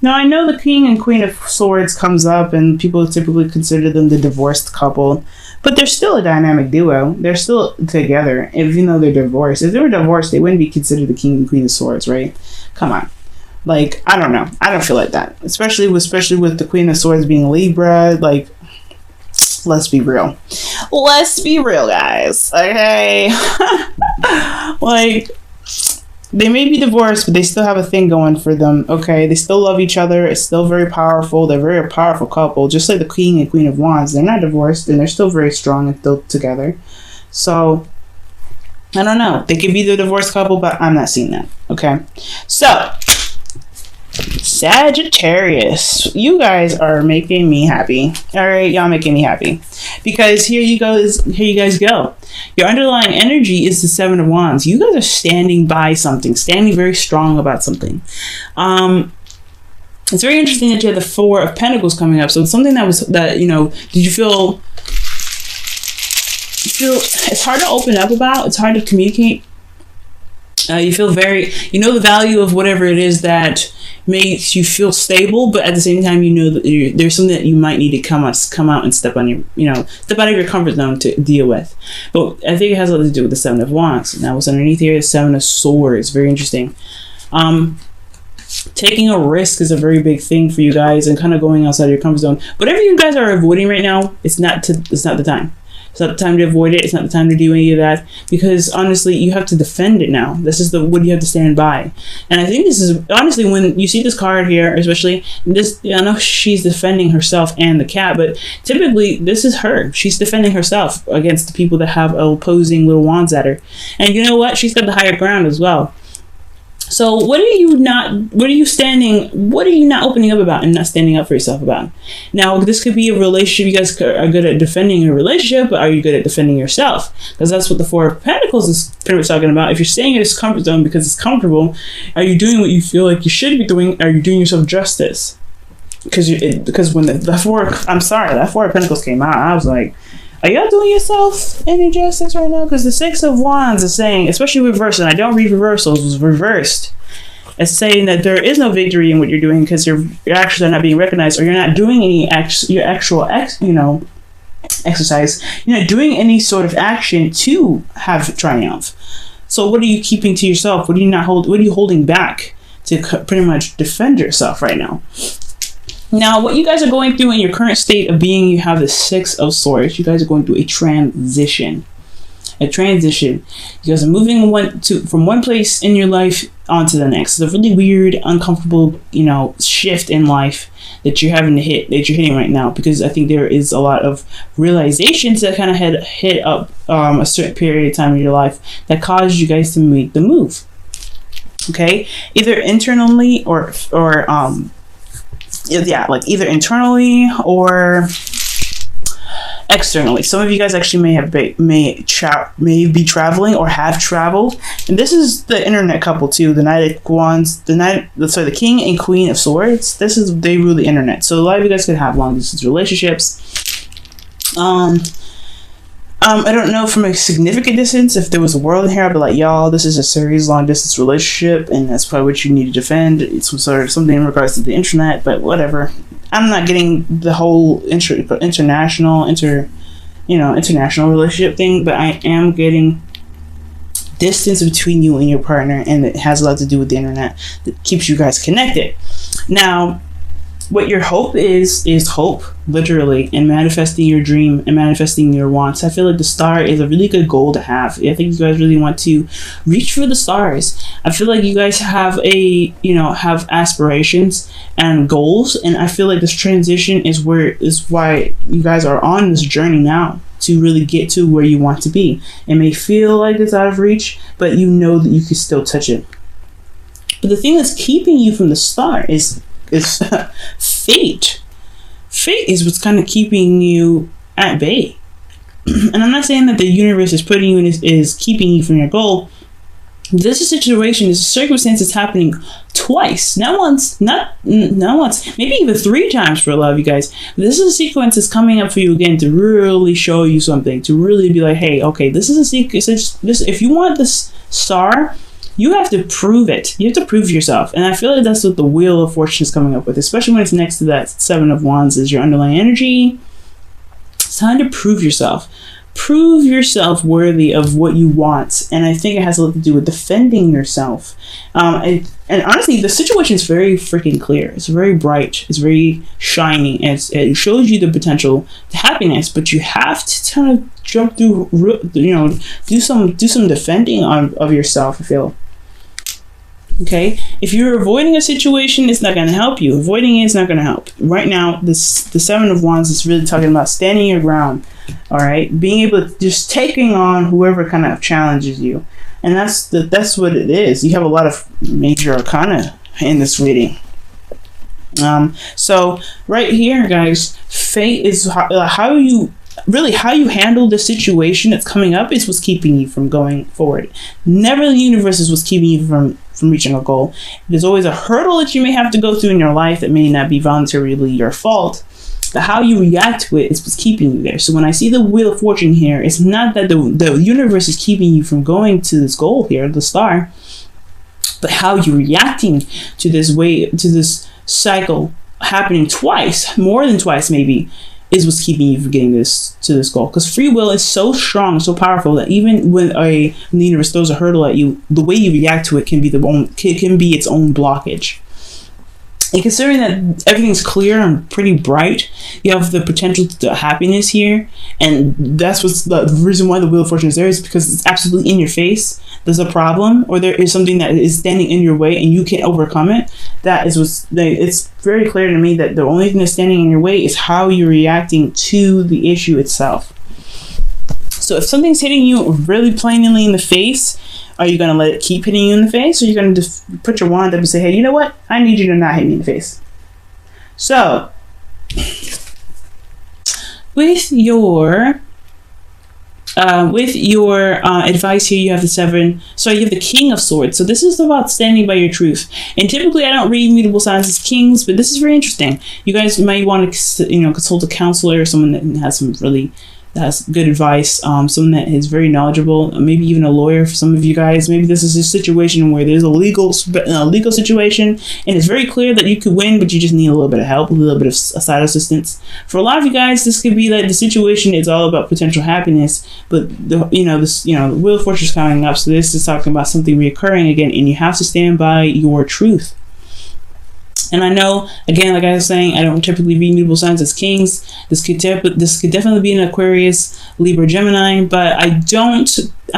Now, I know the King and Queen of Swords comes up, and people typically consider them the divorced couple, but they're still a dynamic duo. They're still together, even though they're divorced. If they were divorced, they wouldn't be considered the King and Queen of Swords, right? Come on. Like, I don't know. I don't feel like that. Especially with the Queen of Swords being Libra. Like, let's be real. Let's be real, guys. Okay? Like, they may be divorced, but they still have a thing going for them. Okay? They still love each other. It's still very powerful. They're a very powerful couple. Just like the King and Queen of Wands. They're not divorced, and they're still very strong and still together. So, I don't know. They could be the divorced couple, but I'm not seeing that. Okay? So, Sagittarius, you guys are making me happy. All right, y'all making me happy, because here you guys go. Your underlying energy is the Seven of Wands. You guys are standing by something, standing very strong about something. It's very interesting that you have the Four of Pentacles coming up. So it's something that did you feel it's hard to open up about? It's hard to communicate. You feel the value of whatever it is that makes you feel stable, but at the same time, you know that there's something that you might need to come out and step out of your comfort zone to deal with. But I think it has a lot to do with the Seven of Wands. Now, what's underneath here is Seven of Swords. Very interesting. Taking a risk is a very big thing for you guys, and kind of going outside your comfort zone. Whatever you guys are avoiding right now, it's not the time. It's not the time to avoid it. It's not the time to do any of that, because honestly, you have to defend it now. This is what you have to stand by. And I think this is, honestly, when you see this card here, especially this, I know she's defending herself and the cat, but typically this is her. She's defending herself against the people that have opposing little wands at her. And you know what? She's got the higher ground as well. So what are you not opening up about and not standing up for yourself about? Now, this could be a relationship. You guys are good at defending a relationship, but are you good at defending yourself? Because that's what the Four of Pentacles is pretty much talking about. If you're staying in this comfort zone because it's comfortable, are you doing what you feel like you should be doing? Are you doing yourself justice? Because when that Four of Pentacles came out, I was like, are y'all doing yourself any justice right now? Because the Six of Wands is saying, especially reversed, and I don't read reversals, it was reversed. It's saying that there is no victory in what you're doing because your actions are not being recognized, or you're not doing any exercise. You're not doing any sort of action to have triumph. So what are you keeping to yourself? What are you holding back to pretty much defend yourself right now? Now, what you guys are going through in your current state of being, you have the Six of Swords. You guys are going through a transition. You guys are moving from one place in your life onto the next. It's a really weird, uncomfortable, shift in life that you're hitting right now, because I think there is a lot of realizations that kind of hit up a certain period of time in your life that caused you guys to make the move. Okay, either internally or either internally or externally. Some of you guys actually may be traveling or have traveled, and this is the internet couple too. The Knight of Wands, the King and Queen of Swords. They rule the internet. So a lot of you guys could have long distance relationships. I don't know from a significant distance. If there was a world in here, I'd be like, y'all, this is a serious long distance relationship, and that's probably what you need to defend. It's something in regards to the internet, but whatever. I'm not getting the whole international relationship thing, but I am getting distance between you and your partner, and it has a lot to do with the internet that keeps you guys connected. Now, what your hope is hope, literally, and manifesting your dream and manifesting your wants. I feel like the star is a really good goal to have. I think you guys really want to reach for the stars. I feel like you guys have have aspirations and goals, and I feel like this transition is why you guys are on this journey now to really get to where you want to be. It may feel like it's out of reach, but you know that you can still touch it. But the thing that's keeping you from the star is fate. Fate is what's kind of keeping you at bay. And I'm not saying that the universe is putting you in is keeping you from your goal. This is a situation, this circumstance is happening twice. Not once, maybe even 3 times for a lot of you guys. This is a sequence that's coming up for you again to really show you something, to really be like, hey, okay, this is a sequence. If you want this star you have to prove it. You have to prove yourself. And I feel like that's what the Wheel of Fortune is coming up with, especially when it's next to that Seven of Wands is your underlying energy. It's time to prove yourself. Prove yourself worthy of what you want. And I think it has a lot to do with defending yourself. And honestly, the situation is very freaking clear. It's very bright. It's very shiny. And it shows you the potential to happiness. But you have to kind of jump through, do some defending of yourself, I feel. Okay, if you're avoiding a situation, it's not going to help you. Avoiding it is not going to help. Right now, the Seven of Wands is really talking about standing your ground. All right, being able to just taking on whoever kind of challenges you, and that's what it is. You have a lot of major arcana in this reading. So right here, guys, fate is how you handle the situation that's coming up is what's keeping you from going forward. Never the universe is what's keeping you from reaching a goal. There's always a hurdle that you may have to go through in your life that may not be voluntarily your fault, but how you react to it is what's keeping you there. So when I see the Wheel of Fortune here, it's not that the universe is keeping you from going to this goal here, the star, but how you're reacting to this cycle happening twice, more than twice maybe, is what's keeping you from getting to this goal. Because free will is so strong, so powerful, that even when the universe throws a hurdle at you, the way you react to it can be its own blockage. And considering that everything's clear and pretty bright, you have the potential to happiness here, and that's what's the reason why the Wheel of Fortune is there, is because it's absolutely in your face. There's a problem, or there is something that is standing in your way, and you can't overcome it. That is it's very clear to me that the only thing that's standing in your way is how you're reacting to the issue itself. So if something's hitting you really plainly in the face, are you going to let it keep hitting you in the face? Or are you going to just put your wand up and say, hey, you know what? I need you to not hit me in the face. So, with your advice here, you have the Seven. So you have the King of Swords. So this is about standing by your truth. And typically, I don't read mutable signs as kings, but this is very interesting. You guys might want to, consult a counselor or someone that has has good advice, someone that is very knowledgeable, maybe even a lawyer for some of you guys. Maybe this is a situation where there's a legal situation, and it's very clear that you could win, but you just need a little bit of help, a little bit of side assistance. For a lot of you guys, this could be that the situation is all about potential happiness, but the Wheel of Fortune is coming up, so this is talking about something reoccurring again, and you have to stand by your truth. And I know, again, like I was saying, I don't typically read mutable signs as kings. This could definitely be an Aquarius, Libra, Gemini, but I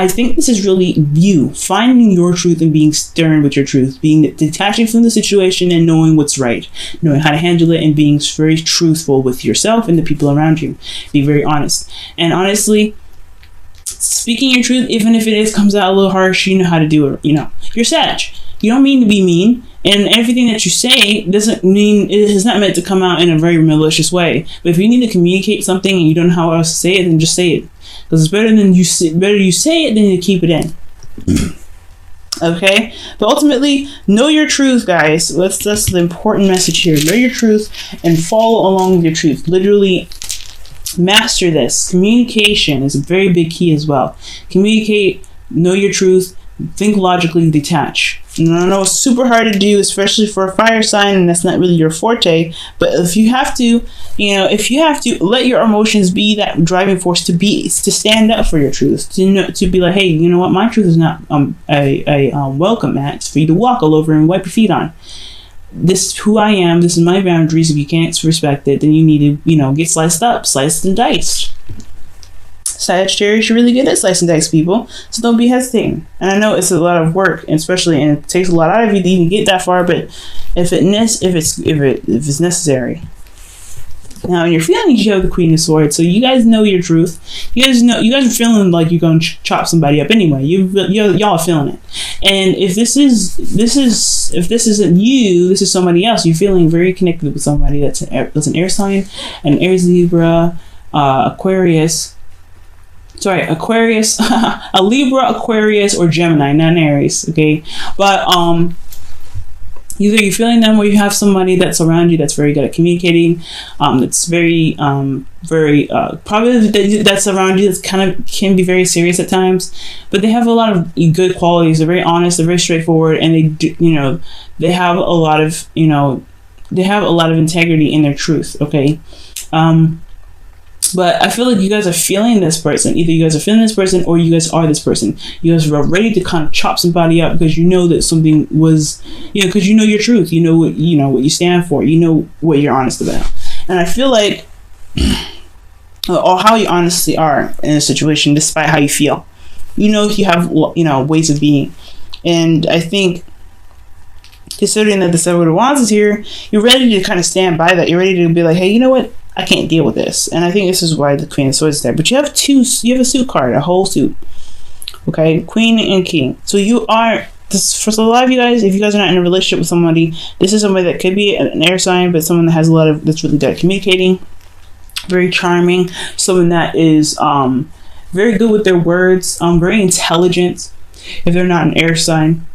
think this is really you finding your truth and being stern with your truth, being detaching from the situation and knowing what's right, knowing how to handle it, and being very truthful with yourself and the people around you. Be very honest. And honestly, speaking your truth, even if it comes out a little harsh, you know how to do it. You're Sag. You don't mean to be mean, and everything that you say doesn't mean it is not meant to come out in a very malicious way. But if you need to communicate something and you don't know how else to say it, then just say it, because it's better you say it than you keep it in. Okay, but ultimately, know your truth, guys. That's the important message here. Know your truth and follow along with your truth. Literally, master this. Communication is a very big key as well. Communicate. Know your truth. Think logically, detach. And I know it's super hard to do, especially for a fire sign, and that's not really your forte. But if you have to, let your emotions be that driving force to stand up for your truth, to be like, hey, you know what, my truth is not a welcome mat. It's for you to walk all over and wipe your feet on. This is who I am. This is my boundaries. If you can't respect it, then you need to, get sliced and diced. Sagittarius, you're really good at slice and dice people, so don't be hesitating. And I know it's a lot of work, and it takes a lot out of you to even get that far. But if it's necessary. Now, in your feelings, you have the Queen of Swords, so you guys know your truth. You guys are feeling like you're going to chop somebody up anyway. Y'all are feeling it. And if this isn't you, this is somebody else. You're feeling very connected with somebody that's an air sign, an Aries, Libra, Aquarius, a Libra, Aquarius, or Gemini, not an Aries, okay? But Either you're feeling them, or you have somebody that's around you that's very good at communicating, that's very probably that's around you, that's kind of can be very serious at times, but they have a lot of good qualities. They're very honest, they're very straightforward, and they do, they have a lot of they have a lot of integrity in their truth. Okay. But I feel like you guys are feeling this person. Either you guys are feeling this person, or you guys are this person. You guys are ready to kind of chop somebody up because you know that something was, because you know your truth. You know what you stand for. You know what you're honest about. And I feel like, or how you honestly are in a situation, despite how you feel. You have ways of being, and I think, considering that the Seven of Wands is here, you're ready to kind of stand by that. You're ready to be like, hey, you know what? I can't deal with this. And I think this is why the Queen of Swords is there. But you have a suit card, a whole suit. Okay? Queen and King. So you are, for a lot of you guys, if you guys are not in a relationship with somebody, this is somebody that could be an air sign, but someone that has that's really good at communicating, very charming, someone that is very good with their words, very intelligent, if they're not an air sign.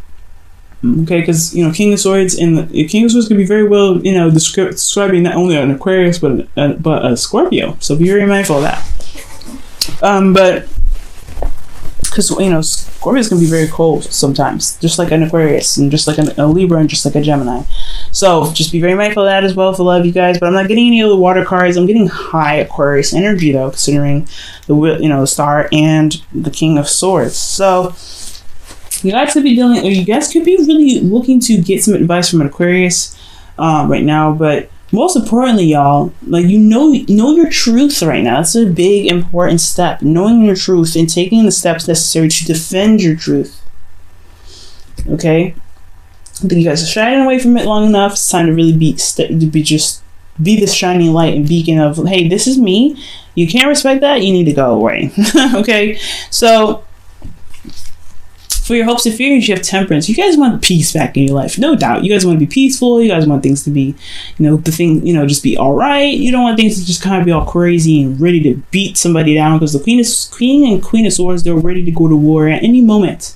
Okay, because King of Swords King of Swords could be very well describing not only an Aquarius but a Scorpio. So be very mindful of that. But because Scorpios can be very cold sometimes, just like an Aquarius, and just like a Libra, and just like a Gemini. So just be very mindful of that as well for a lot of you guys. But I'm not getting any of the water cards. I'm getting high Aquarius energy though, considering the Star and the King of Swords. So you guys could be really looking to get some advice from an Aquarius right now. But most importantly, y'all, like know your truth right now. That's a big important step. Knowing your truth and taking the steps necessary to defend your truth. Okay? I think you guys are shining away from it long enough. It's time to really be this shining light and beacon of, hey, this is me. You can't respect that, you need to go away. Okay? So for your hopes and fears, you have Temperance. You guys want peace back in your life, no doubt. You guys want to be peaceful. You guys want things to be, just be all right. You don't want things to just kind of be all crazy and ready to beat somebody down, because the Queen and Queen of Swords, they're ready to go to war at any moment.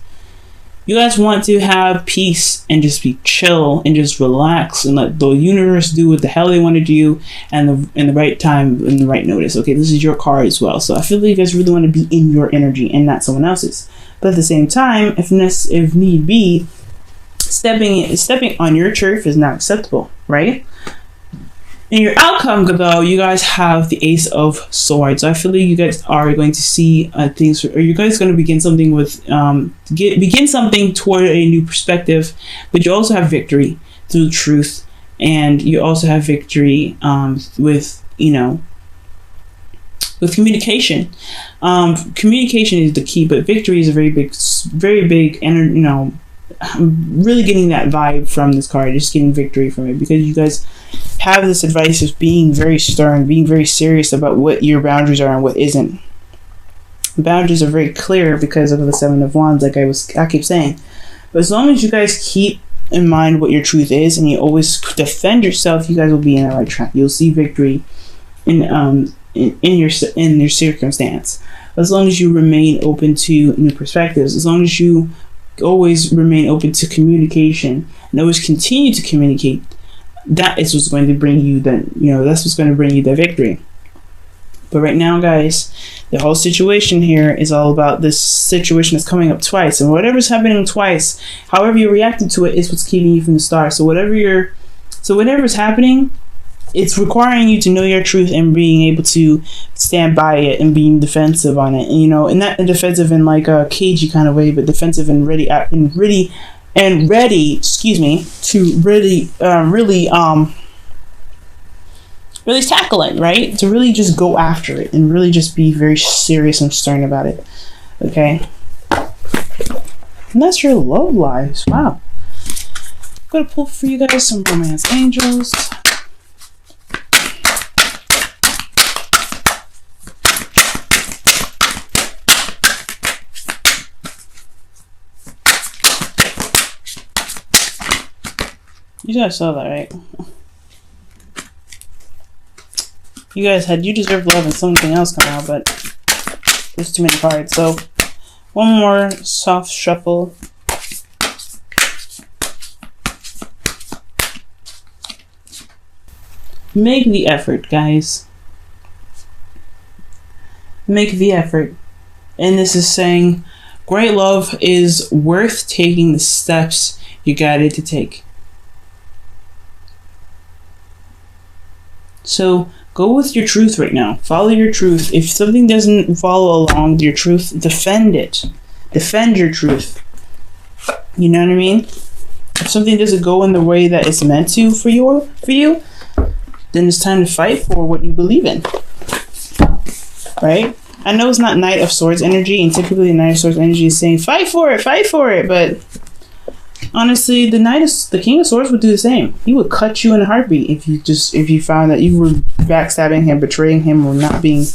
You guys want to have peace and just be chill and just relax and let the universe do what the hell they want to do, and in the right time and the right notice. Okay, this is your card as well. So I feel like you guys really want to be in your energy and not someone else's. But at the same time, if need be, stepping on your turf is not acceptable, right? In your outcome, though, you guys have the Ace of Swords. So I feel like you guys are going to see things, or you guys are going to begin something with, begin something toward a new perspective. But you also have victory through truth, and you also have victory with communication. Communication is the key, but victory is a very big, and really getting that vibe from this card, just getting victory from it, because you guys have this advice of being very stern, being very serious about what your boundaries are and what isn't. Boundaries are very clear because of the Seven of Wands, like I keep saying. But as long as you guys keep in mind what your truth is, and you always defend yourself, you guys will be in the right track. You'll see victory in your circumstance. As long as you remain open to new perspectives, as long as you always remain open to communication and always continue to communicate, that is what's going to bring you that's what's going to bring you the victory. But right now, guys, the whole situation here is all about this situation that's coming up twice, and whatever's happening twice, however you're reacting to it, is what's keeping you from the start. So whatever's happening, it's requiring you to know your truth and being able to stand by it and being defensive on it, and and not defensive in like a cagey kind of way, but defensive and ready to really tackle it, right? To really just go after it and really just be very serious and stern about it. Okay, and that's your love lives. Wow. I'm gonna pull for you guys some romance angels. You guys saw that, right? You guys had You Deserve Love and something else come out, but there's too many cards. So one more soft shuffle. Make the effort, guys. Make the effort. And this is saying, great love is worth taking the steps you guided to take. So go with your truth right now. Follow your truth. If something doesn't follow along with your truth, defend it. Defend your truth. You know what I mean? If something doesn't go in the way that it's meant to for you, then it's time to fight for what you believe in. Right? I know it's not Knight of Swords energy, and typically the Knight of Swords energy is saying fight for it, but honestly, the King of Swords would do the same. He would cut you in a heartbeat if you found that you were backstabbing him, betraying him, or not being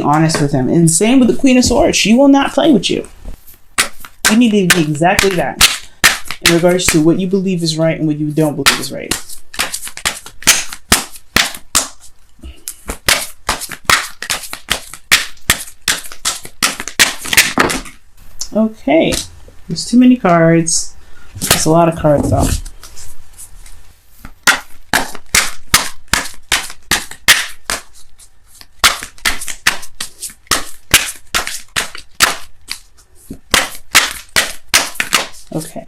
honest with him. And same with the Queen of Swords. She will not play with you. You need to be exactly that in regards to what you believe is right and what you don't believe is right. Okay, there's too many cards. That's a lot of cards though. Okay.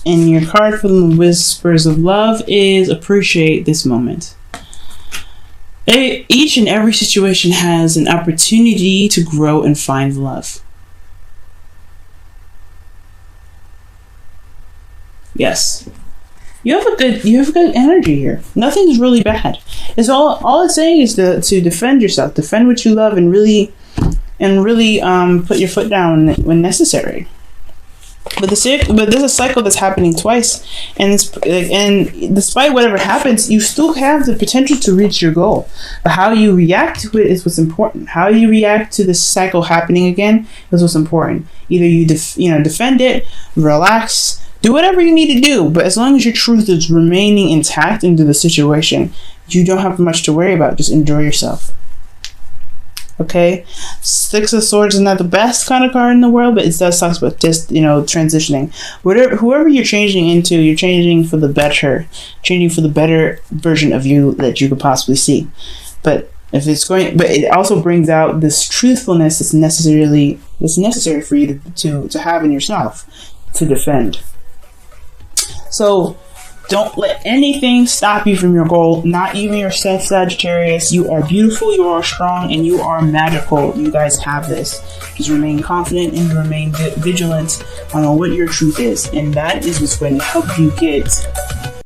And your card from the Whispers of Love is appreciate this moment. Each and every situation has an opportunity to grow and find love. Yes. You have a good energy here. Nothing's really bad. It's all it's saying is to defend yourself, defend what you love, and really put your foot down when necessary. But there's a cycle that's happening twice, and despite whatever happens, you still have the potential to reach your goal. But how you react to it is what's important. How you react to this cycle happening again is what's important. Either you defend it, relax, do whatever you need to do. But as long as your truth is remaining intact into the situation, you don't have much to worry about. Just enjoy yourself. Okay, Six of Swords is not the best kind of card in the world, but it does talk about just transitioning. Whoever you're changing into, you're changing for the better, changing for the better version of you that you could possibly see. But it also brings out this truthfulness that's necessary for you to have in yourself to defend. So don't let anything stop you from your goal, not even yourself, Sagittarius. You are beautiful, you are strong, and you are magical. You guys have this. Just remain confident and remain vigilant on what your truth is. And that is what's going to help you get